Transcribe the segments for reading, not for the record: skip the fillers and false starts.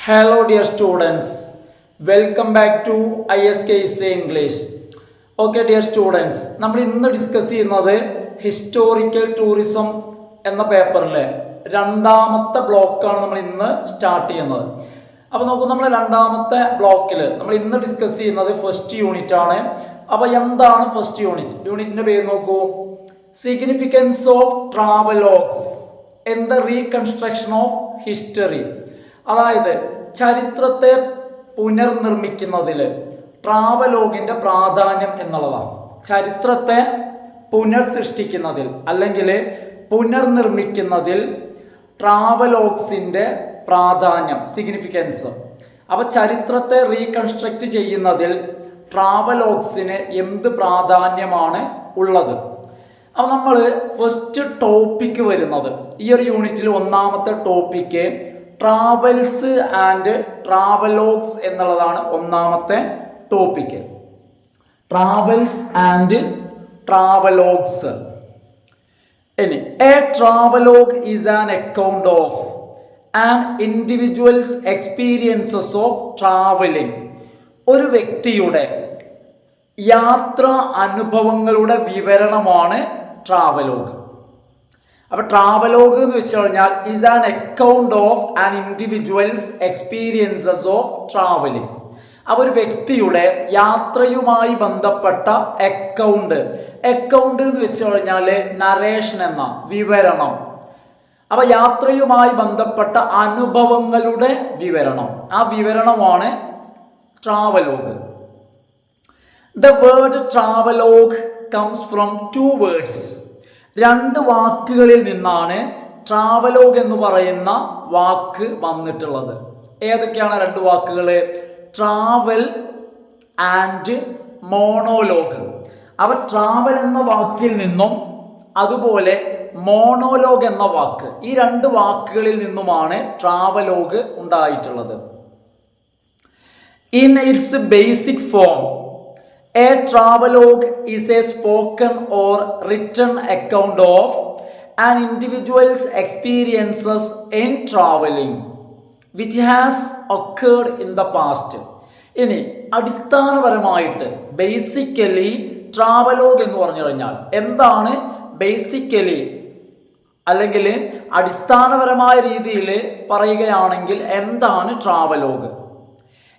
Hello dear students, welcome back to ISKC English. Okay dear students, നമ്മൾ ഇന്ന് discuss ചെയ്യുന്നത് historical tourism എന്ന പേപ്പറിലെ രണ്ടാമത്തെ ബ്ലോക്കാണ് നമ്മൾ ഇന്ന് സ്റ്റാർട്ട് ചെയ്യുന്നത്. അപ്പോൾ നോക്കൂ, നമ്മൾ രണ്ടാമത്തെ ബ്ലോക്കിൽ നമ്മൾ ഇന്ന് ഡിസ്കസ് ചെയ്യുന്നത് ഫസ്റ്റ് യൂണിറ്റ് ആണ്. അപ്പോൾ എന്താണ് ഫസ്റ്റ് യൂണിറ്റ്? യൂണിറ്റിന്റെ പേര് നോക്കൂ, significance of travelogues in the reconstruction of history. അതായത് ചരിത്രത്തെ പുനർനിർമ്മിക്കുന്നതിൽ ട്രാവലോഗിന്റെ പ്രാധാന്യം എന്നുള്ളതാണ്. ചരിത്രത്തെ പുനർസൃഷ്ടിക്കുന്നതിൽ അല്ലെങ്കിൽ പുനർനിർമ്മിക്കുന്നതിൽ ട്രാവലോഗ്സിന്റെ പ്രാധാന്യം, സിഗ്നിഫിക്കൻസ്. അപ്പൊ ചരിത്രത്തെ റീകൺസ്ട്രക്ട് ചെയ്യുന്നതിൽ ട്രാവലോഗ്സിന് എന്ത് പ്രാധാന്യമാണ് ഉള്ളത്? അപ്പൊ നമ്മൾ ഫസ്റ്റ് ടോപ്പിക്ക് വരുന്നത് ഈ ഒരു യൂണിറ്റിൽ ഒന്നാമത്തെ ടോപ്പിക്ക് ട്രാവൽസ് ആൻഡ് ട്രാവലോഗ്സ് എന്നുള്ളതാണ്. ഒന്നാമത്തെ ടോപ്പിക്ക് ട്രാവൽസ് ആൻഡ് ട്രാവലോഗ്സ്. ഇനി A travelogue is an account of an individuals experiences of travelling. ഒരു വ്യക്തിയുടെ യാത്രാ അനുഭവങ്ങളുടെ വിവരണമാണ് ട്രാവലോഗ്. അപ്പൊ ട്രാവലോഗ് എന്ന് വെച്ച് കഴിഞ്ഞാൽ is an account of an individuals experiences of travelling. അപ്പൊ ഒരു വ്യക്തിയുടെ യാത്രയുമായി ബന്ധപ്പെട്ട അക്കൗണ്ട് എന്ന് വെച്ച് കഴിഞ്ഞാല് നരേഷൻ എന്ന വിവരണം. അപ്പൊ യാത്രയുമായി ബന്ധപ്പെട്ട അനുഭവങ്ങളുടെ വിവരണം, ആ വിവരണമാണ് travelogue. The word travelogue comes from two words. രണ്ട് വാക്കുകളിൽ നിന്നാണ് ട്രാവലോഗ് എന്ന് പറയുന്ന വാക്ക് വന്നിട്ടുള്ളത്. ഏതൊക്കെയാണ് രണ്ട് വാക്കുകൾ? Travel and monologue. അവ ട്രാവൽ എന്ന വാക്കിൽ നിന്നും അതുപോലെ മോണോലോഗ് എന്ന വാക്ക്, ഈ രണ്ട് വാക്കുകളിൽ നിന്നുമാണ് ട്രാവലോഗ് ഉണ്ടായിട്ടുള്ളത്. In its basic form, a travelogue is a spoken or written account of an individual's experiences in traveling which has occurred in the past. ഇനി അടിസ്ഥാനപരമായിട്ട് ബേസിക്കലി ട്രാവലോഗ് എന്ന് പറഞ്ഞു കഴിഞ്ഞാൽ എന്താണ്? ബേസിക്കലി അല്ലെങ്കിൽ അടിസ്ഥാനപരമായ രീതിയിൽ പറയുകയാണെങ്കിൽ എന്താണ് travelogue?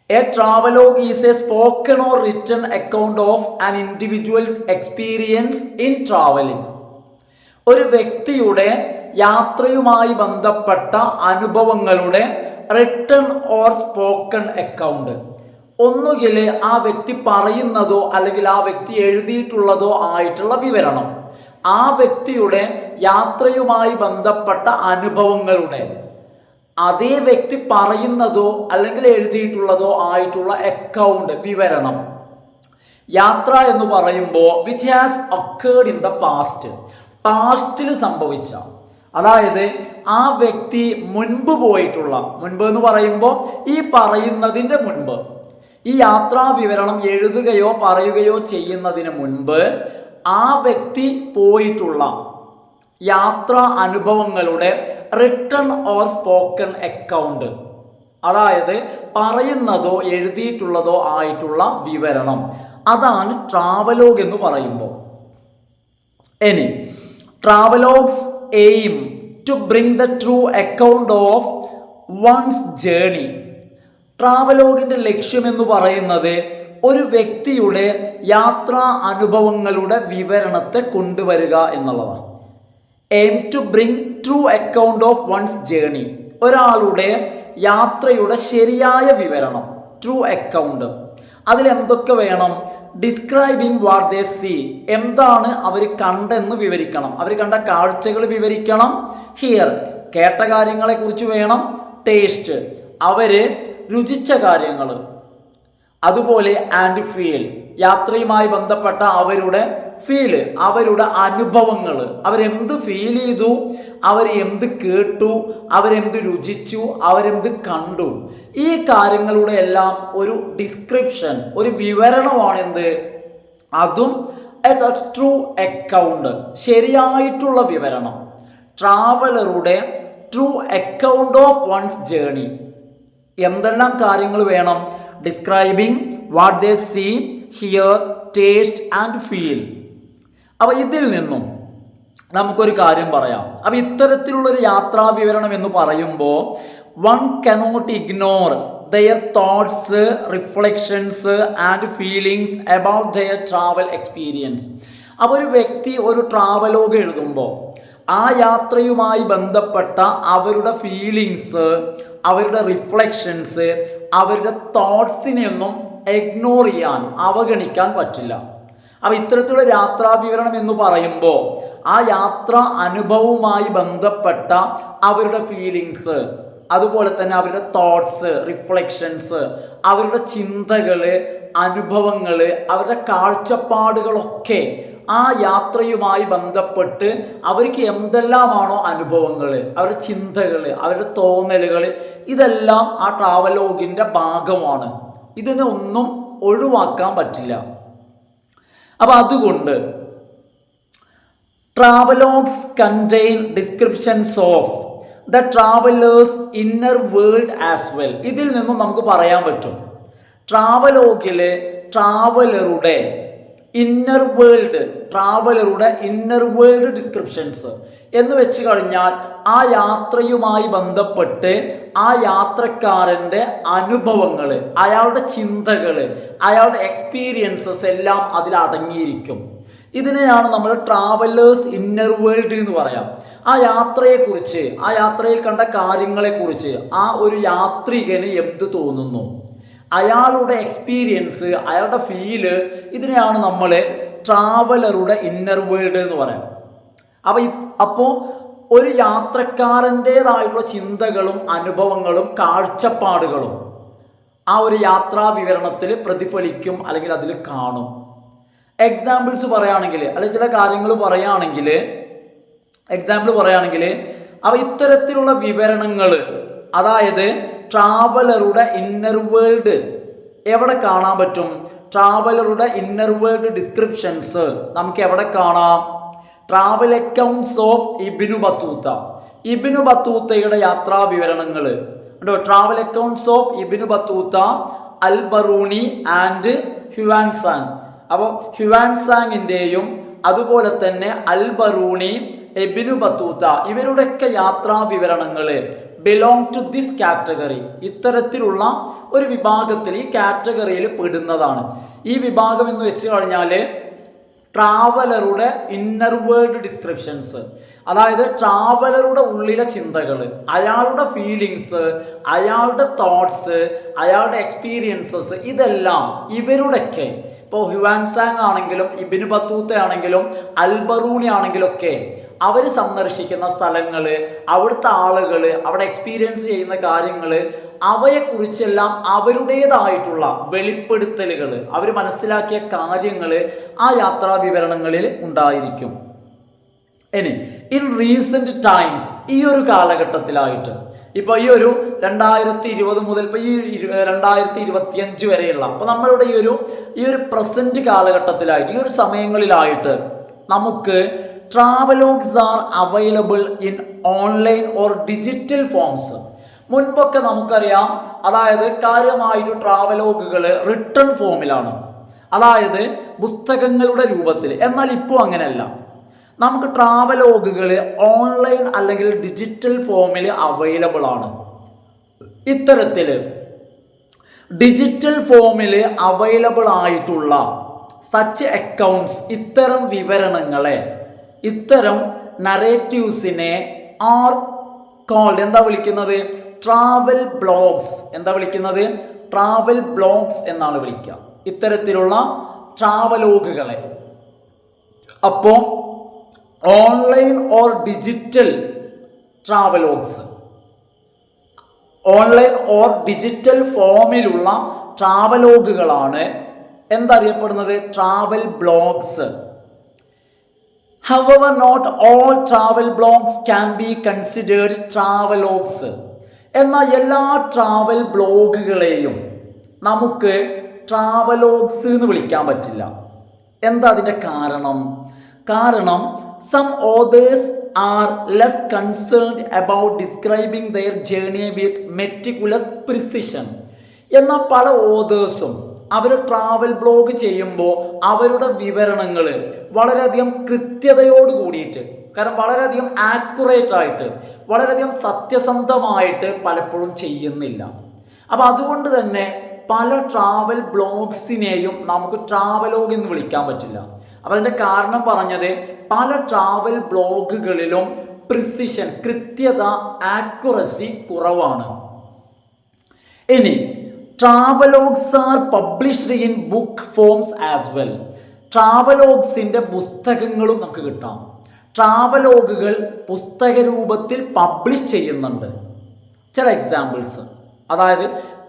A travelogue is a spoken or written account of an individual's experience in traveling. ഒരു വ്യക്തിയുടെ യാത്രയുമായി ബന്ധപ്പെട്ട അനുഭവങ്ങളുടെ റിട്ടൺ ഓർ സ്പോക്കൺ അക്കൗണ്ട്. ഒന്നുകിൽ ആ വ്യക്തി പറയുന്നതോ അല്ലെങ്കിൽ ആ വ്യക്തി എഴുതിയിട്ടുള്ളതോ ആയിട്ടുള്ള വിവരണം. ആ വ്യക്തിയുടെ യാത്രയുമായി ബന്ധപ്പെട്ട അനുഭവങ്ങളുടെ അതേ വ്യക്തി പറയുന്നതോ അല്ലെങ്കിൽ എഴുതിയിട്ടുള്ളതോ ആയിട്ടുള്ള അക്കൗണ്ട്, വിവരണം. യാത്ര എന്ന് പറയുമ്പോൾ which has occurred in the past, പാസ്റ്റിൽ സംഭവിച്ച, അതായത് ആ വ്യക്തി മുൻപ് പോയിട്ടുള്ള, മുൻപ് എന്ന് പറയുമ്പോൾ ഈ പറയുന്നതിൻ്റെ മുൻപ്, ഈ യാത്രാ വിവരണം എഴുതുകയോ പറയുകയോ ചെയ്യുന്നതിന് മുൻപ് ആ വ്യക്തി പോയിട്ടുള്ള യാത്രാ അനുഭവങ്ങളുടെ റിട്ടൺ ഓർ സ്പോക്കൺ അക്കൗണ്ട്, അതായത് പറയുന്നതോ എഴുതിയിട്ടുള്ളതോ ആയിട്ടുള്ള വിവരണം. അതാണ് ട്രാവലോഗ് എന്ന് പറയുമ്പോൾ. ഇനി travelogues aim to bring the true account of one's journey. ട്രാവലോഗിന്റെ ലക്ഷ്യം എന്ന് പറയുന്നത് ഒരു വ്യക്തിയുടെ യാത്രാ അനുഭവങ്ങളുടെ വിവരണത്തെ കൊണ്ടുവരിക എന്നുള്ളതാണ്. Aim to bring true account of one's journey, ഒരാളുടെ യാത്രയുടെ ശരിയായ വിവരണം, ട്രൂ അക്കൗണ്ട്. അതിൽ എന്തൊക്കെ വേണം? ഡിസ്ക്രൈബിങ് വാട്ട് ദേ സീ, എന്താണ് അവർ കണ്ടെന്ന് വിവരിക്കണം, അവർ കണ്ട കാഴ്ചകൾ വിവരിക്കണം. ഹിയർ, കേട്ട കാര്യങ്ങളെ കുറിച്ച് വേണം. ടേസ്റ്റ്, അവര് രുചിച്ച കാര്യങ്ങൾ. അതുപോലെ ആൻഡ് ഫീൽ, യാത്രയുമായി ബന്ധപ്പെട്ട അവരുടെ ഫീല്, അവരുടെ അനുഭവങ്ങൾ, അവരെന്ത് ഫീൽ ചെയ്തു, അവർ എന്ത് കേട്ടു, അവരെന്ത് രുചിച്ചു, അവരെന്ത് കണ്ടു, ഈ കാര്യങ്ങളുടെ എല്ലാം ഒരു ഡിസ്ക്രിപ്ഷൻ, ഒരു വിവരണമാണ് എന്ത്? അതും ട്രൂ അക്കൗണ്ട്, ശരിയായിട്ടുള്ള വിവരണം. ട്രാവലറുടെ true account of one's journey എന്തെല്ലാം കാര്യങ്ങൾ വേണം? Describing what they see, hear, taste and feel. അപ്പോൾ ഇതിൽ നിന്നും നമുക്കൊരു കാര്യം പറയാം. അപ്പോൾ ഇത്തരത്തിലുള്ളൊരു യാത്രാ വിവരണം എന്ന് പറയുമ്പോൾ one cannot ignore their thoughts, reflections and feelings about their travel experience. അപ്പോൾ ഒരു വ്യക്തി ഒരു ട്രാവലോഗ് എഴുതുമ്പോൾ ആ യാത്രയുമായി ബന്ധപ്പെട്ട അവരുടെ ഫീലിങ്സ്, അവരുടെ റിഫ്ലക്ഷൻസ്, അവരുടെ തോട്ട്സിനെയൊന്നും ഇഗ്നോർ ചെയ്യാൻ, അവഗണിക്കാൻ പറ്റില്ല. അപ്പോൾ ഇത്തരത്തിലുള്ള യാത്രാ വിവരണം എന്ന് പറയുമ്പോൾ ആ യാത്രാ അനുഭവവുമായി ബന്ധപ്പെട്ട അവരുടെ ഫീലിങ്സ്, അതുപോലെ തന്നെ അവരുടെ തോട്ട്സ്, റിഫ്ലക്ഷൻസ്, അവരുടെ ചിന്തകൾ, അനുഭവങ്ങൾ, അവരുടെ കാഴ്ചപ്പാടുകളൊക്കെ ആ യാത്രയുമായി ബന്ധപ്പെട്ട് അവർക്ക് എന്തെല്ലാമാണോ അനുഭവങ്ങൾ, അവരുടെ ചിന്തകൾ, അവരുടെ തോന്നലുകൾ, ഇതെല്ലാം ആ ട്രാവലോഗിൻ്റെ ഭാഗമാണ്. ഇതിനെ ഒന്നും ഒഴിവാക്കാൻ പറ്റില്ല. അപ്പം അതുകൊണ്ട് travelogues contain descriptions of the travellers inner world as well. ഇതിൽ നിന്നും നമുക്ക് പറയാൻ പറ്റും ട്രാവലോഗില് ട്രാവലറുടെ ഇന്നർ വേൾഡ്, ട്രാവലറുടെ ഇന്നർ വേൾഡ് ഡിസ്ക്രിപ്ഷൻസ് എന്ന് വെച്ച് കഴിഞ്ഞാൽ ആ യാത്രയുമായി ബന്ധപ്പെട്ട് ആ യാത്രക്കാരൻ്റെ അനുഭവങ്ങൾ, അയാളുടെ ചിന്തകൾ, അയാളുടെ എക്സ്പീരിയൻസസ് എല്ലാം അതിൽ അടങ്ങിയിരിക്കും. ഇതിനെയാണ് നമ്മൾ ട്രാവലേഴ്സ് ഇന്നർ വേൾഡ് എന്ന് പറയാം. ആ യാത്രയെക്കുറിച്ച്, ആ യാത്രയിൽ കണ്ട കാര്യങ്ങളെക്കുറിച്ച് ആ ഒരു യാത്രികന് എന്ത് തോന്നുന്നു, അയാളുടെ എക്സ്പീരിയൻസ്, അയാളുടെ ഫീല്, ഇതിനെയാണ് നമ്മൾ ട്രാവലറുടെ ഇന്നർ വേൾഡ് എന്ന് പറയാം. അപ്പോൾ ഒരു യാത്രക്കാരൻ്റെതായിട്ടുള്ള ചിന്തകളും അനുഭവങ്ങളും കാഴ്ചപ്പാടുകളും ആ ഒരു യാത്രാ വിവരണത്തിൽ പ്രതിഫലിക്കും, അല്ലെങ്കിൽ അതിൽ കാണും. എക്സാമ്പിൾസ് പറയുകയാണെങ്കിൽ, അല്ലെങ്കിൽ ചില കാര്യങ്ങൾ പറയുകയാണെങ്കിൽ, അപ്പോൾ ഇത്തരത്തിലുള്ള വിവരണങ്ങൾ, അതായത് ട്രാവലറുടെ ഇന്നർ വേൾഡ് എവിടെ കാണാൻ പറ്റും? ട്രാവലറുടെ ഇന്നർ വേൾഡ് ഡിസ്ക്രിപ്ഷൻസ് നമുക്ക് എവിടെ കാണാം? Travel accounts of Ibn Battuta. Ibn ബത്തൂത്തയുടെ യാത്രാ വിവരണങ്ങൾ ഉണ്ടോ? Travel accounts of Ibn Battuta, Al Biruni and Xuanzang. അപ്പോൾ ഹ്യുവാൻസാങ്ങിൻ്റെയും അതുപോലെ തന്നെ അൽ ബറൂണി, ഇബ്നു ബത്തൂത്ത, ഇവരുടെയൊക്കെ യാത്രാ വിവരണങ്ങൾ ബിലോങ് ടു ദിസ് കാറ്റഗറി. ഇത്തരത്തിലുള്ള ഒരു വിഭാഗത്തിൽ, ഈ കാറ്റഗറിയിൽ പെടുന്നതാണ്. ഈ വിഭാഗം എന്ന് വെച്ച് കഴിഞ്ഞാൽ ട്രാവലറുടെ ഇന്നർ വേൾഡ് ഡിസ്ക്രിപ്ഷൻസ്, അതായത് ട്രാവലറുടെ ഉള്ളിലെ ചിന്തകൾ, അയാളുടെ ഫീലിങ്സ്, അയാളുടെ തോട്ട്സ്, അയാളുടെ എക്സ്പീരിയൻസസ്, ഇതെല്ലാം ഇവരുടെയൊക്കെ, ഇപ്പോൾ ഹ്യുവാൻസാങ് ആണെങ്കിലും ഇബ്നു ബത്തൂത്ത ആണെങ്കിലും അൽ ബറൂണി ആണെങ്കിലും ഒക്കെ അവർ സന്ദർശിക്കുന്ന സ്ഥലങ്ങൾ, അവിടുത്തെ ആളുകൾ, അവിടെ എക്സ്പീരിയൻസ് ചെയ്യുന്ന കാര്യങ്ങൾ, അവയെക്കുറിച്ചെല്ലാം അവരുടേതായിട്ടുള്ള വെളിപ്പെടുത്തലുകൾ, അവർ മനസ്സിലാക്കിയ കാര്യങ്ങൾ ആ യാത്രാ വിവരണങ്ങളിൽ ഉണ്ടായിരിക്കും. ഇനി ഇൻ റീസെന്റ് ടൈംസ്, ഈ ഒരു കാലഘട്ടത്തിലായിട്ട്, ഇപ്പോൾ ഈ ഒരു 2020 മുതൽ ഇപ്പോൾ ഈ 2025 വരെയുള്ള, അപ്പോൾ നമ്മളുടെ ഈ ഒരു പ്രസന്റ് കാലഘട്ടത്തിലായിട്ട്, ഈ ഒരു സമയങ്ങളിലായിട്ട് നമുക്ക് travelogues are available in online or digital forms. മുൻപൊക്കെ നമുക്കറിയാം, അതായത് കാര്യമായിട്ട് ട്രാവലോഗുകൾ റിട്ടൺ ഫോമിലാണ്, അതായത് പുസ്തകങ്ങളുടെ രൂപത്തിൽ. എന്നാൽ ഇപ്പോൾ അങ്ങനെയല്ല, നമുക്ക് ട്രാവലോഗുകൾ ഓൺലൈൻ അല്ലെങ്കിൽ ഡിജിറ്റൽ ഫോമിൽ അവൈലബിൾ ആണ്. ഇത്തരത്തിൽ ഡിജിറ്റൽ ഫോമിൽ അവൈലബിൾ ആയിട്ടുള്ള സച്ച് അക്കൗണ്ട്സ്, ഇത്തരം വിവരണങ്ങളെ, ഇത്തരം നറേറ്റീവ്സിനെ ആർ കോൾഡ്, എന്താ വിളിക്കുന്നത്? Travel blogs. എന്താ വിളിക്കുന്നത്? ട്രാവൽ ബ്ലോഗ്സ് എന്നാണ് വിളിക്കുക ഇത്തരത്തിലുള്ള ട്രാവലോഗുകളെ. അപ്പോൾ online or digital travelogues, online or digital ഫോമിലുള്ള ട്രാവലോഗുകളാണ് എന്തറിയപ്പെടുന്നത്? Travel blogs. However, not all travel blogs can be considered travelogues. എന്നാൽ എല്ലാ ട്രാവൽ ബ്ലോഗുകളെയും നമുക്ക് ട്രാവലോഗ്സ് എന്ന് വിളിക്കാൻ പറ്റില്ല. എന്താ അതിൻ്റെ കാരണം? കാരണം some authors are less concerned about describing their journey with meticulous precision. എന്നാൽ പല ഓതേഴ്സും അവർ ട്രാവൽ ബ്ലോഗ് ചെയ്യുമ്പോൾ അവരുടെ വിവരണങ്ങൾ വളരെയധികം കൃത്യതയോട് കൂടിയിട്ട്, കാരണം വളരെയധികം ആക്യുറേറ്റ് ആയിട്ട്, വളരെയധികം സത്യസന്ധമായിട്ട് പലപ്പോഴും ചെയ്യുന്നില്ല. അപ്പം അതുകൊണ്ട് തന്നെ പല ട്രാവൽ ബ്ലോഗ്സിനെയും നമുക്ക് ട്രാവലോഗ് എന്ന് വിളിക്കാൻ പറ്റില്ല. അപ്പം അതിൻ്റെ കാരണം പറഞ്ഞത് പല ട്രാവൽ ബ്ലോഗുകളിലും പ്രിസിഷൻ, കൃത്യത, ആക്യുറസി കുറവാണ്. ഇനി travelogues are published in book forms as well. ട്രാവലോഗ്സിൻ്റെ പുസ്തകങ്ങളും നമുക്ക് കിട്ടാം. ട്രാവലോഗുകൾ പുസ്തക രൂപത്തിൽ പബ്ലിഷ് ചെയ്യുന്നുണ്ട്. ചില എക്സാമ്പിൾസ്, അതായത്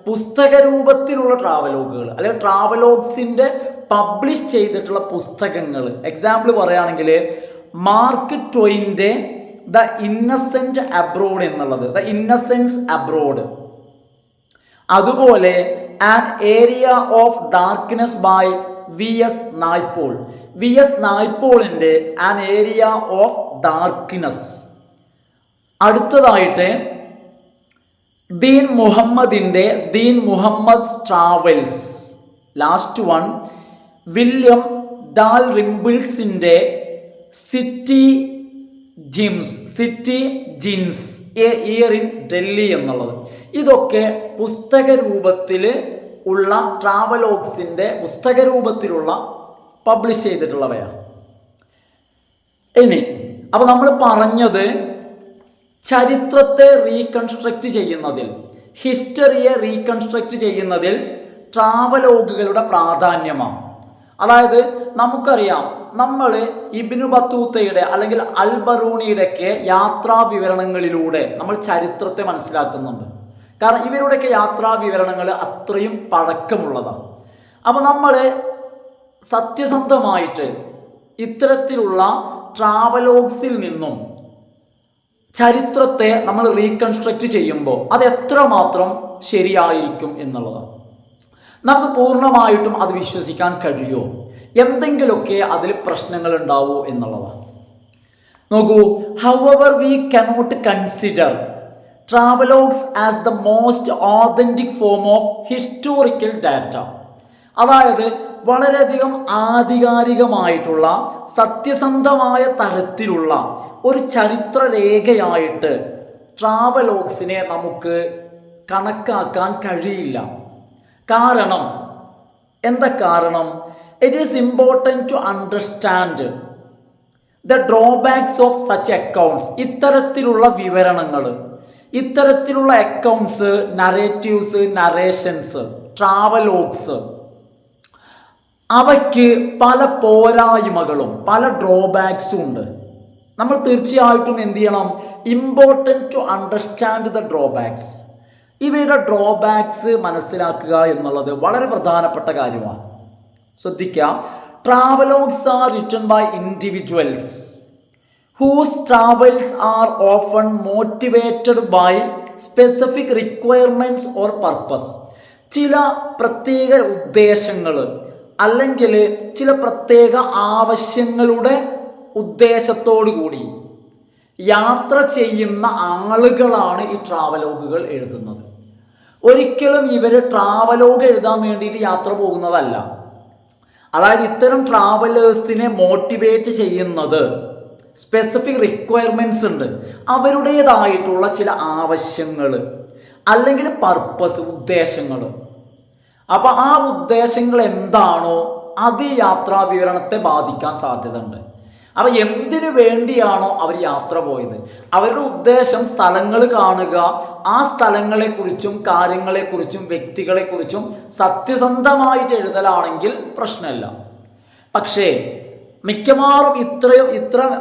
പുസ്തക രൂപത്തിലുള്ള ട്രാവലോഗുകൾ അല്ലെങ്കിൽ ട്രാവലോഗ്സിൻ്റെ പബ്ലിഷ് ചെയ്തിട്ടുള്ള പുസ്തകങ്ങൾ. എക്സാമ്പിൾ പറയുകയാണെങ്കിൽ മാർക്ക് ട്വെയിൻ്റെ ദ ഇന്നസെൻറ്റ് അബ്രോഡ് എന്നുള്ളത്, ദ ഇന്നസെൻസ് അബ്രോഡ്. അതുപോലെ an area of darkness by VS Naipaul. VS നായ്പോളിൻ്റെ ആൻ ഏരിയ ഓഫ് ഡാർക്ക്നെസ്. അടുത്തതായിട്ട് ദീൻ മുഹമ്മദിൻ്റെ Dean Muhammad travels. Last one William ഡാൽ റിംബിൾസിൻ്റെ city djinns a year in Delhi എന്നുള്ളത്. ഇതൊക്കെ പുസ്തക രൂപത്തിൽ ഉള്ള ട്രാവലോഗ്സിൻ്റെ പുസ്തക രൂപത്തിലുള്ള പബ്ലിഷ് ചെയ്തിട്ടുള്ളവയാണ്. ഇനി അപ്പോൾ നമ്മൾ പറഞ്ഞത് ചരിത്രത്തെ റീകൺസ്ട്രക്റ്റ് ചെയ്യുന്നതിൽ, ഹിസ്റ്ററിയെ റീകൺസ്ട്രക്റ്റ് ചെയ്യുന്നതിൽ ട്രാവലോഗുകളുടെ പ്രാധാന്യമാണ്. അതായത് നമുക്കറിയാം, നമ്മൾ ഇബ്നു ബത്തൂത്തയുടെ അല്ലെങ്കിൽ അൽ ബറൂണിയുടെയൊക്കെ യാത്രാ വിവരണങ്ങളിലൂടെ നമ്മൾ ചരിത്രത്തെ മനസ്സിലാക്കുന്നുണ്ട്. കാരണം ഇവരുടെയൊക്കെ യാത്രാ വിവരണങ്ങൾ അത്രയും പഴക്കമുള്ളതാണ്. അപ്പോൾ നമ്മൾ സത്യസന്ധമായിട്ട് ഇത്തരത്തിലുള്ള ട്രാവലോഗ്സിൽ നിന്നും ചരിത്രത്തെ നമ്മൾ റീകൺസ്ട്രക്റ്റ് ചെയ്യുമ്പോൾ അത് എത്രമാത്രം ശരിയായിരിക്കും എന്നുള്ളതാണ്. നമുക്ക് പൂർണ്ണമായിട്ടും അത് വിശ്വസിക്കാൻ കഴിയുമോ, എന്തെങ്കിലുമൊക്കെ അതിൽ പ്രശ്നങ്ങൾ ഉണ്ടാവോ എന്നുള്ളതാണ്. നോക്കൂ, however we cannot consider travelogues as the most authentic form of historical data. അതായത് വളരെയധികം ആധികാരികമായിട്ടുള്ള സത്യസന്ധമായ തരത്തിലുള്ള ഒരു ചരിത്രരേഖയായിട്ട് ട്രാവലോഗ്സിനെ നമുക്ക് കണക്കാക്കാൻ കഴിയില്ല. കാരണം എന്താ കാരണം? It is important to understand the drawbacks of such accounts. ഇത്തരത്തിലുള്ള വിവരണങ്ങൾ, ഇത്തരത്തിലുള്ള അക്കൗണ്ട്സ്, നറേറ്റീവ്സ്, നറേഷൻസ്, ട്രാവലോഗ്സ്, അവയ്ക്ക് പല പോരായ്മകളും പല ഡ്രോബാക്സും ഉണ്ട്. നമ്മൾ തീർച്ചയായിട്ടും എന്ത് ചെയ്യണം? Important to understand the drawbacks. ഇവയുടെ ഡ്രോബാക്സ് മനസ്സിലാക്കുക എന്നുള്ളത് വളരെ പ്രധാനപ്പെട്ട കാര്യമാണ്. ശ്രദ്ധിക്കാം, travelogues are written by individuals whose travels are often motivated by specific requirements or purpose. ചില പ്രത്യേക ഉദ്ദേശങ്ങൾ അല്ലെങ്കിൽ ചില പ്രത്യേക ആവശ്യങ്ങളുടെ ഉദ്ദേശത്തോടു കൂടി യാത്ര ചെയ്യുന്ന ആളുകളാണ് ഈ ട്രാവലോഗുകൾ എഴുതുന്നത്. ഒരിക്കലും ഇവർ ട്രാവലോഗ് എഴുതാൻ വേണ്ടിയിട്ട് യാത്ര പോകുന്നതല്ല. അതായത് ഇത്തരം ട്രാവലേഴ്സിനെ മോട്ടിവേറ്റ് ചെയ്യുന്നത് സ്പെസിഫിക് റിക്വയർമെൻറ്റ്സ് ഉണ്ട്, അവരുടേതായിട്ടുള്ള ചില ആവശ്യങ്ങൾ അല്ലെങ്കിൽ പർപ്പസ്, ഉദ്ദേശങ്ങൾ. അപ്പോൾ ആ ഉദ്ദേശങ്ങൾ എന്താണോ അത് യാത്രാ വിവരണത്തെ ബാധിക്കാൻ സാധ്യത ഉണ്ട്. അപ്പോൾ എന്തിനു വേണ്ടിയാണോ അവർ യാത്ര പോയത്, അവരുടെ ഉദ്ദേശം സ്ഥലങ്ങൾ കാണുക, ആ സ്ഥലങ്ങളെക്കുറിച്ചും കാര്യങ്ങളെക്കുറിച്ചും വ്യക്തികളെക്കുറിച്ചും സത്യസന്ധമായിട്ട് എഴുതലാണെങ്കിൽ പ്രശ്നമില്ല. പക്ഷേ മിക്കവാറും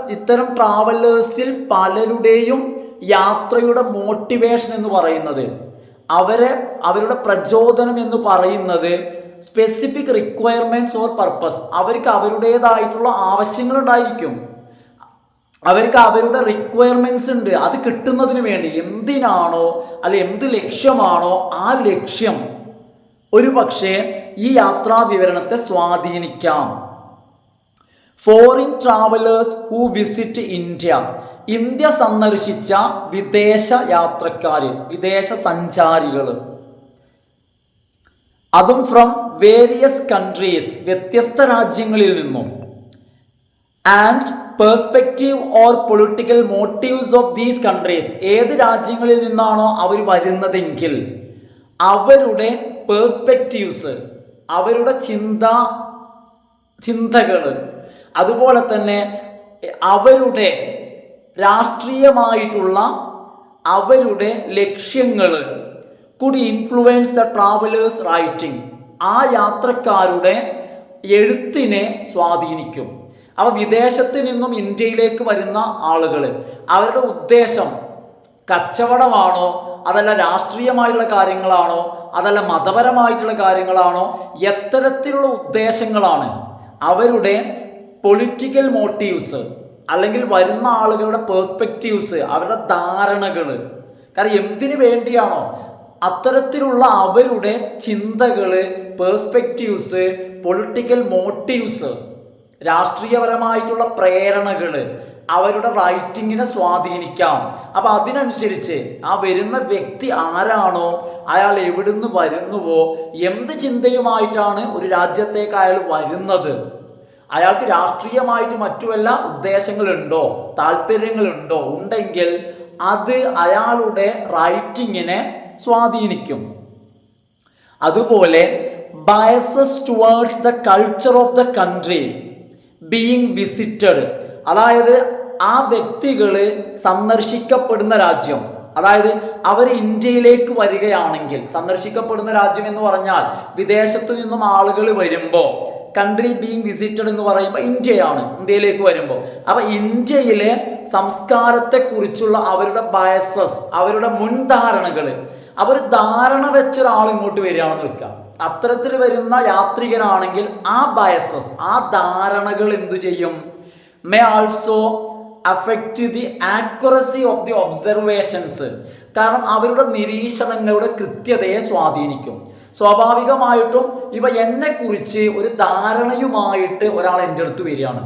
ഇത്തരം ട്രാവലേഴ്സിൽ പലരുടെയും യാത്രയുടെ മോട്ടിവേഷൻ എന്ന് പറയുന്നത്, അവരുടെ പ്രചോദനം എന്ന് പറയുന്നത് സ്പെസിഫിക് റിക്വയർമെൻറ്റ്സ് ഓർ പർപ്പസ്. അവർക്ക് അവരുടേതായിട്ടുള്ള ആവശ്യങ്ങളുണ്ടായിരിക്കും, അവർക്ക് അവരുടെ റിക്വയർമെൻറ്റ്സ് ഉണ്ട്. അത് കിട്ടുന്നതിന് വേണ്ടി എന്തിനാണോ അല്ലെ എന്ത് ലക്ഷ്യമാണോ ആ ലക്ഷ്യം ഒരു പക്ഷേ ഈ യാത്രാ വിവരണത്തെ സ്വാധീനിക്കാം. Foreign travellers who visit India India സന്ദർശിച്ച വിദേശ യാത്രക്കാർ, വിദേശ സഞ്ചാരികൾ, അതും ഫ്രം വേരിയസ് കൺട്രീസ്, വ്യത്യസ്ത രാജ്യങ്ങളിൽ നിന്നും, and perspective or political motifs of these countries, ഏത് രാജ്യങ്ങളിൽ നിന്നാണോ അവർ വരുന്നതെങ്കിൽ അവരുടെ പേഴ്സ്പെക്റ്റീവ്സ്, അവരുടെ ചിന്തകൾ, അതുപോലെ തന്നെ അവരുടെ രാഷ്ട്രീയമായിട്ടുള്ള അവരുടെ ലക്ഷ്യങ്ങൾ could influence the travellers writing, ആ യാത്രക്കാരുടെ എഴുത്തിനെ സ്വാധീനിക്കും. അപ്പോൾ വിദേശത്ത് നിന്നും ഇന്ത്യയിലേക്ക് വരുന്ന ആളുകൾ, അവരുടെ ഉദ്ദേശം കച്ചവടമാണോ, അതല്ല രാഷ്ട്രീയമായിട്ടുള്ള കാര്യങ്ങളാണോ, അതല്ല മതപരമായിട്ടുള്ള കാര്യങ്ങളാണോ, എത്തരത്തിലുള്ള ഉദ്ദേശങ്ങളാണ്, അവരുടെ പൊളിറ്റിക്കൽ മോട്ടീവ്സ് അല്ലെങ്കിൽ വരുന്ന ആളുകളുടെ പേഴ്സ്പെക്റ്റീവ്സ്, അവരുടെ ധാരണകൾ, കാരണം എന്തിനു വേണ്ടിയാണോ അത്തരത്തിലുള്ള അവരുടെ ചിന്തകൾ, പേഴ്സ്പെക്റ്റീവ്സ്, പൊളിറ്റിക്കൽ മോട്ടീവ്സ്, രാഷ്ട്രീയപരമായിട്ടുള്ള പ്രേരണകൾ അവരുടെ റൈറ്റിങ്ങിനെ സ്വാധീനിക്കാം. അപ്പൊ അതിനനുസരിച്ച് ആ വരുന്ന വ്യക്തി ആരാണോ, അയാൾ എവിടുന്ന് വരുന്നുവോ, എന്ത് ചിന്തയുമായിട്ടാണ് ഒരു രാജ്യത്തേക്ക് അയാൾ വരുന്നത്, അയാൾക്ക് രാഷ്ട്രീയമായിട്ട് മറ്റു വല്ല ഉദ്ദേശങ്ങളുണ്ടോ, താല്പര്യങ്ങളുണ്ടോ ഉണ്ടെങ്കിൽ അത് അയാളുടെ റൈറ്റിങ്ങിനെ സ്വാധീനിക്കും. അതുപോലെ biases towards the culture of the country being visited, അതായത് ആ വ്യക്തികൾ സന്ദർശിക്കപ്പെടുന്ന രാജ്യം, അതായത് അവർ ഇന്ത്യയിലേക്ക് വരികയാണെങ്കിൽ, സന്ദർശിക്കപ്പെടുന്ന രാജ്യം എന്ന് പറഞ്ഞാൽ വിദേശത്ത് നിന്നും ആളുകൾ വരുമ്പോൾ കൺട്രി ബീങ് വിസിറ്റഡ് എന്ന് പറയുമ്പോൾ ഇന്ത്യയാണ്, ഇന്ത്യയിലേക്ക് വരുമ്പോൾ. അപ്പൊ ഇന്ത്യയിലെ സംസ്കാരത്തെക്കുറിച്ചുള്ള അവരുടെ ബയസസ്, അവരുടെ മുൻധാരണകൾ, അവർ ധാരണ വെച്ചൊരാൾ ഇങ്ങോട്ട് വരികയാണെന്ന് വെക്കാം. അത്തരത്തിൽ വരുന്ന യാത്രികനാണെങ്കിൽ ആ ബയസസ്, ആ ധാരണകൾ എന്തു ചെയ്യും, may also affect the accuracy of the observations, കാരണം അവരുടെ നിരീക്ഷണങ്ങളുടെ കൃത്യതയെ സ്വാധീനിക്കും. സ്വാഭാവികമായിട്ടും ഇവ എന്നെ കുറിച്ച് ഒരു ധാരണയുമായിട്ട് ഒരാൾ എൻ്റെ അടുത്ത് വരികയാണ്,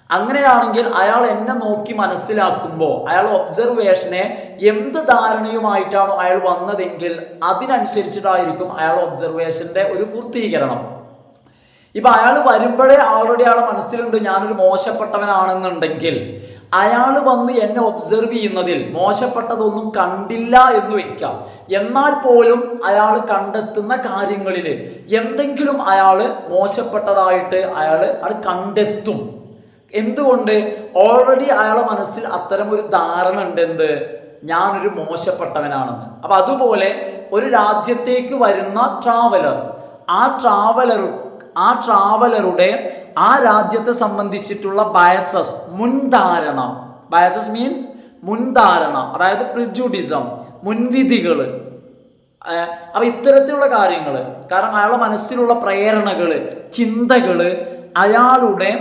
അങ്ങനെയാണെങ്കിൽ അയാൾ എന്നെ നോക്കി മനസ്സിലാക്കുമ്പോൾ അയാൾ ഒബ്സർവേഷനെ എന്ത് ധാരണയുമായിട്ടാണോ അയാൾ വന്നതെങ്കിൽ അതിനനുസരിച്ചിട്ടായിരിക്കും അയാൾ ഒബ്സർവേഷന്റെ ഒരു പൂർത്തീകരണം. ഇപ്പൊ അയാൾ വരുമ്പോഴേ ആൾറെഡി അയാളെ മനസ്സിലുണ്ട് ഞാനൊരു മോശപ്പെട്ടവനാണെന്നുണ്ടെങ്കിൽ അയാൾ വന്ന് എന്നെ ഒബ്സർവ് ചെയ്യുന്നതിൽ മോശപ്പെട്ടതൊന്നും കണ്ടില്ല എന്ന് വെക്കാം. എന്നാൽ പോലും അയാൾ കണ്ടെത്തുന്ന കാര്യങ്ങളിൽ എന്തെങ്കിലും അയാൾ മോശപ്പെട്ടതായിട്ട് അയാൾ കണ്ടെത്തും. എന്തുകൊണ്ട്? ഓൾറെഡി അയാളെ മനസ്സിൽ അത്തരം ഒരു ധാരണ ഉണ്ട്, എന്ത്, ഞാനൊരു മോശപ്പെട്ടവനാണെന്ന്. അപ്പൊ അതുപോലെ ഒരു രാജ്യത്തേക്ക് വരുന്ന ട്രാവലർ, ആ ട്രാവലറുടെ ആ രാജ്യത്തെ സംബന്ധിച്ചിട്ടുള്ള ബയസസ്, മുൻധാരണ, ബയസസ് മീൻസ് മുൻധാരണ, അതായത് പ്രിജുഡിസം, മുൻവിധികൾ, അപ്പൊ ഇത്തരത്തിലുള്ള കാര്യങ്ങൾ, കാരണം അയാളുടെ മനസ്സിലുള്ള പ്രേരണകൾ, ചിന്തകൾ അയാളുടെ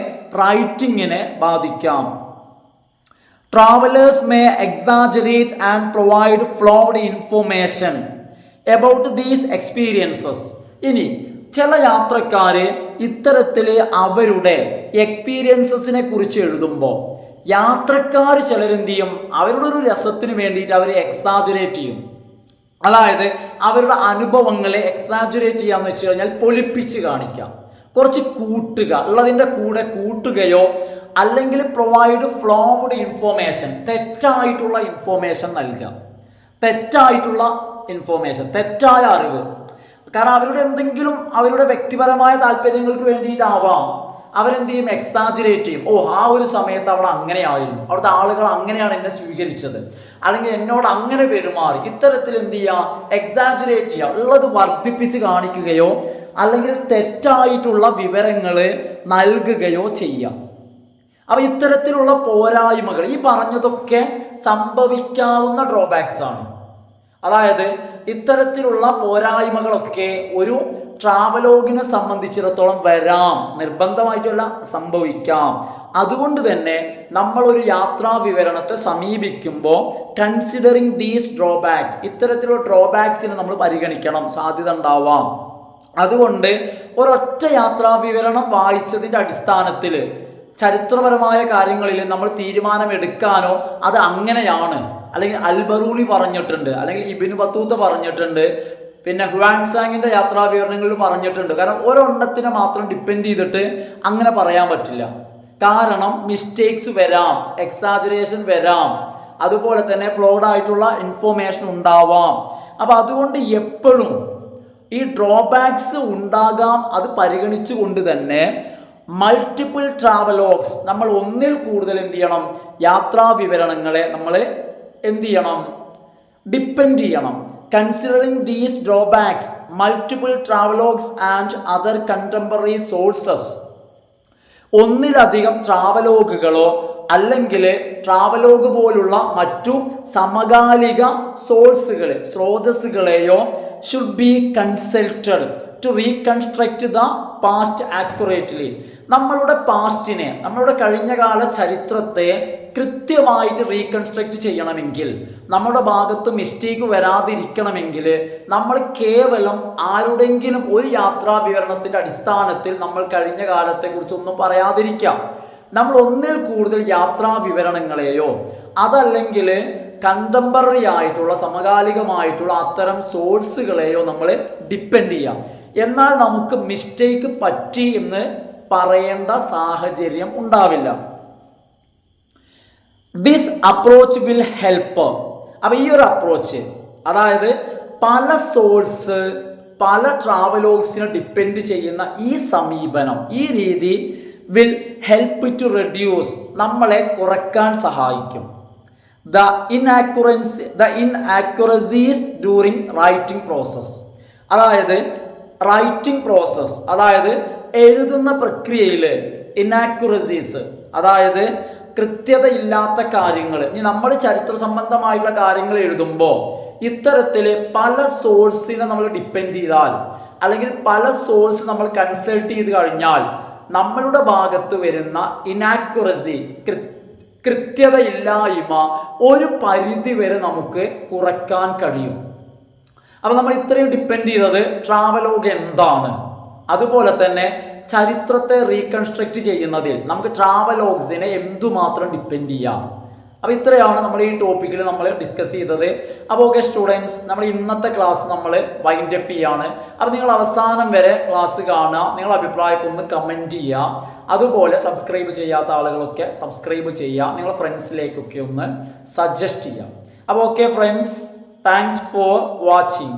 റൈറ്റിങ്ങിനെ ബാധിക്കാം. Travellers may exaggerate and provide flawed information about these experiences. ഇനി ചില യാത്രക്കാര് ഇത്തരത്തിൽ അവരുടെ എക്സ്പീരിയൻസസിനെ കുറിച്ച് എഴുതുമ്പോൾ യാത്രക്കാർ ചിലരെന്ത് ചെയ്യും, അവരുടെ ഒരു രസത്തിന് വേണ്ടിയിട്ട് അവർ എക്സാജുറേറ്റ് ചെയ്യും. അതായത് അവരുടെ അനുഭവങ്ങളെ എക്സാജുറേറ്റ് ചെയ്യാന്ന് വെച്ച് കഴിഞ്ഞാൽ പൊലിപ്പിച്ച് കാണിക്കാം, കുറച്ച് കൂട്ടുക, ഉള്ളതിൻ്റെ കൂടെ കൂട്ടുകയോ അല്ലെങ്കിൽ പ്രൊവൈഡ് ഫ്ലോഡ് ഇൻഫോർമേഷൻ, തെറ്റായിട്ടുള്ള ഇൻഫോർമേഷൻ നൽകുക, തെറ്റായിട്ടുള്ള ഇൻഫോർമേഷൻ, തെറ്റായ അറിവ്. കാരണം അവരുടെ എന്തെങ്കിലും അവരുടെ വ്യക്തിപരമായ താല്പര്യങ്ങൾക്ക് വേണ്ടിയിട്ടാവാം അവരെന്ത് ചെയ്യും, എക്സാജുറേറ്റ് ചെയ്യും. ഓ, ആ ഒരു സമയത്ത് അവിടെ അങ്ങനെയായിരുന്നു, അവിടുത്തെ ആളുകൾ അങ്ങനെയാണ് എന്നെ സ്വീകരിച്ചത്, അല്ലെങ്കിൽ എന്നോട് അങ്ങനെ പെരുമാറി, ഇത്തരത്തിൽ എന്ത് ചെയ്യുക, എക്സാജുറേറ്റ് ചെയ്യുക, ഉള്ളത് വർദ്ധിപ്പിച്ച് കാണിക്കുകയോ അല്ലെങ്കിൽ തെറ്റായിട്ടുള്ള വിവരങ്ങൾ നൽകുകയോ ചെയ്യാം. അപ്പൊ ഇത്തരത്തിലുള്ള പോരായ്മകൾ, ഈ പറഞ്ഞതൊക്കെ സംഭവിക്കാവുന്ന ഡ്രോബാക്സ് ആണ്. അതായത് ഇത്തരത്തിലുള്ള പോരായ്മകളൊക്കെ ഒരു ട്രാവലോഗിനെ സംബന്ധിച്ചിടത്തോളം വരാം, നിർബന്ധമായിട്ടല്ല, സംഭവിക്കാം. അതുകൊണ്ട് തന്നെ നമ്മൾ ഒരു യാത്രാ വിവരണത്തെ സമീപിക്കുമ്പോൾ കൺസിഡറിങ് ദീസ് ഡ്രോബാക്സ്, ഇത്തരത്തിലുള്ള ഡ്രോബാക്സിനെ നമ്മൾ പരിഗണിക്കണം, സാധ്യത ഉണ്ടാവാം. അതുകൊണ്ട് ഒരൊറ്റ യാത്രാ വിവരണം വായിച്ചതിൻ്റെ അടിസ്ഥാനത്തിൽ ചരിത്രപരമായ കാര്യങ്ങളിൽ നമ്മൾ തീരുമാനമെടുക്കാനോ അത് അങ്ങനെയാണ്, അല്ലെങ്കിൽ അൽബറൂണി പറഞ്ഞിട്ടുണ്ട്, അല്ലെങ്കിൽ ഇബ്നു ബത്തൂത്ത പറഞ്ഞിട്ടുണ്ട്, പിന്നെ ഹുവാൻസാങ്ങിന്റെ യാത്രാ വിവരണങ്ങളിൽ പറഞ്ഞിട്ടുണ്ട്. കാരണം ഒരെണ്ണത്തിനെ മാത്രം ഡിപ്പെൻഡ് ചെയ്തിട്ട് അങ്ങനെ പറയാൻ പറ്റില്ല. കാരണം മിസ്റ്റേക്സ് വരാം, എക്സാജറേഷൻ വരാം, അതുപോലെ തന്നെ ഫ്ലോഡ് ആയിട്ടുള്ള ഇൻഫോർമേഷൻ ഉണ്ടാവാം. അപ്പൊ അതുകൊണ്ട് എപ്പോഴും ഈ ഡ്രോബാക്സ് ഉണ്ടാകാം. അത് പരിഗണിച്ചുകൊണ്ട് തന്നെ മൾട്ടിപ്പിൾ ട്രാവലോഗ്സ്, നമ്മൾ ഒന്നിൽ കൂടുതൽ എന്ത് ചെയ്യണം, യാത്രാ വിവരണങ്ങളെ നമ്മൾ എന്ത് ചെയ്യണം, ഡിപ്പെൻഡ് ചെയ്യണം. Considering these drawbacks, multiple travelogues and other contemporary sources, ഒന്നിലധികം ട്രാവലോഗുകളോ അല്ലെങ്കിൽ ട്രാവലോഗ് പോലുള്ള മറ്റു സമകാലിക സ്രോതസ്സുകളെയോ should be consulted to reconstruct the past accurately. നമ്മളുടെ പാസ്റ്റിനെ, നമ്മളുടെ കഴിഞ്ഞകാല ചരിത്രത്തെ കൃത്യമായിട്ട് റീകൺസ്ട്രക്ട് ചെയ്യണമെങ്കിൽ, നമ്മുടെ ഭാഗത്ത് മിസ്റ്റേക്ക് വരാതിരിക്കണമെങ്കിൽ നമ്മൾ കേവലം ആരുടെങ്കിലും ഒരു യാത്രാ വിവരണത്തിന്റെ അടിസ്ഥാനത്തിൽ നമ്മൾ കഴിഞ്ഞ കാലത്തെക്കുറിച്ചൊന്നും പറയാതിരിക്കാം. നമ്മൾ ഒന്നിൽ കൂടുതൽ യാത്രാ വിവരണങ്ങളെയോ അതല്ലെങ്കിൽ കണ്ടംപററി ആയിട്ടുള്ള സമകാലികമായിട്ടുള്ള അത്തരം സോഴ്സുകളെയോ നമ്മൾ ഡിപ്പെൻഡ് ചെയ്യാം. എന്നാൽ നമുക്ക് മിസ്റ്റേക്ക് പറ്റി എന്ന് പറയേണ്ട സാഹചര്യം ഉണ്ടാവില്ല. This approach will help. അപ്പൊ ഈ ഒരു അപ്രോച്ച്, അതായത് പല സോഴ്സ്, പല ട്രാവലോഗ്സിനെ ഡിപ്പെൻഡ് ചെയ്യുന്ന ഈ സമീപനം, ഈ രീതി വിൽ ഹെൽപ്പ് ടു റെഡ്യൂസ്, നമ്മളെ കുറയ്ക്കാൻ സഹായിക്കും. The inaccuracies during writing process. അതായത് റൈറ്റിംഗ് പ്രോസസ്, അതായത് എഴുതുന്ന പ്രക്രിയയിൽ ഇനാക്യുറസീസ്, അതായത് കൃത്യതയില്ലാത്ത കാര്യങ്ങൾ. ഇനി നമ്മൾ ചരിത്ര സംബന്ധമായിട്ടുള്ള കാര്യങ്ങൾ എഴുതുമ്പോൾ ഇത്തരത്തിൽ പല സോഴ്സിനെ നമ്മൾ ഡിപ്പെൻഡ് ചെയ്താൽ, അല്ലെങ്കിൽ പല സോഴ്സ് നമ്മൾ കൺസൾട്ട് ചെയ്ത് കഴിഞ്ഞാൽ നമ്മളുടെ ഭാഗത്ത് വരുന്ന ഇനാക്യുറസി, കൃത്യതയില്ലായ്മ ഒരു പരിധി വരെ നമുക്ക് കുറയ്ക്കാൻ കഴിയും. അപ്പൊ നമ്മൾ ഇത്രയും ഡിപ്പെൻഡ് ചെയ്തത് ട്രാവലോഗ് എന്താണ്, അതുപോലെ തന്നെ ചരിത്രത്തെ റീകൺസ്ട്രക്ട് ചെയ്യുന്നതിൽ നമുക്ക് ട്രാവലോഗ്സിനെ എന്തുമാത്രം ഡിപ്പെൻഡ് ചെയ്യാം. അപ്പോൾ ഇത്രയാണ് നമ്മൾ ഈ ടോപ്പിക്കിൽ നമ്മൾ ഡിസ്കസ് ചെയ്തത്. അപ്പോൾ ഓക്കെ സ്റ്റുഡൻസ്, നമ്മൾ ഇന്നത്തെ ക്ലാസ് നമ്മൾ വൈൻഡ് അപ്പ് ചെയ്യാണ്. അപ്പോൾ നിങ്ങൾ അവസാനം വരെ ക്ലാസ് കാണുക, നിങ്ങളുടെ അഭിപ്രായമൊക്കെ ഒന്ന് കമൻറ്റ് ചെയ്യുക. അതുപോലെ സബ്സ്ക്രൈബ് ചെയ്യാത്ത ആളുകളൊക്കെ സബ്സ്ക്രൈബ് ചെയ്യുക, നിങ്ങളുടെ ഫ്രണ്ട്സിലേക്കൊക്കെ ഒന്ന് സജസ്റ്റ് ചെയ്യുക. അപ്പോൾ okay friends, thanks for watching.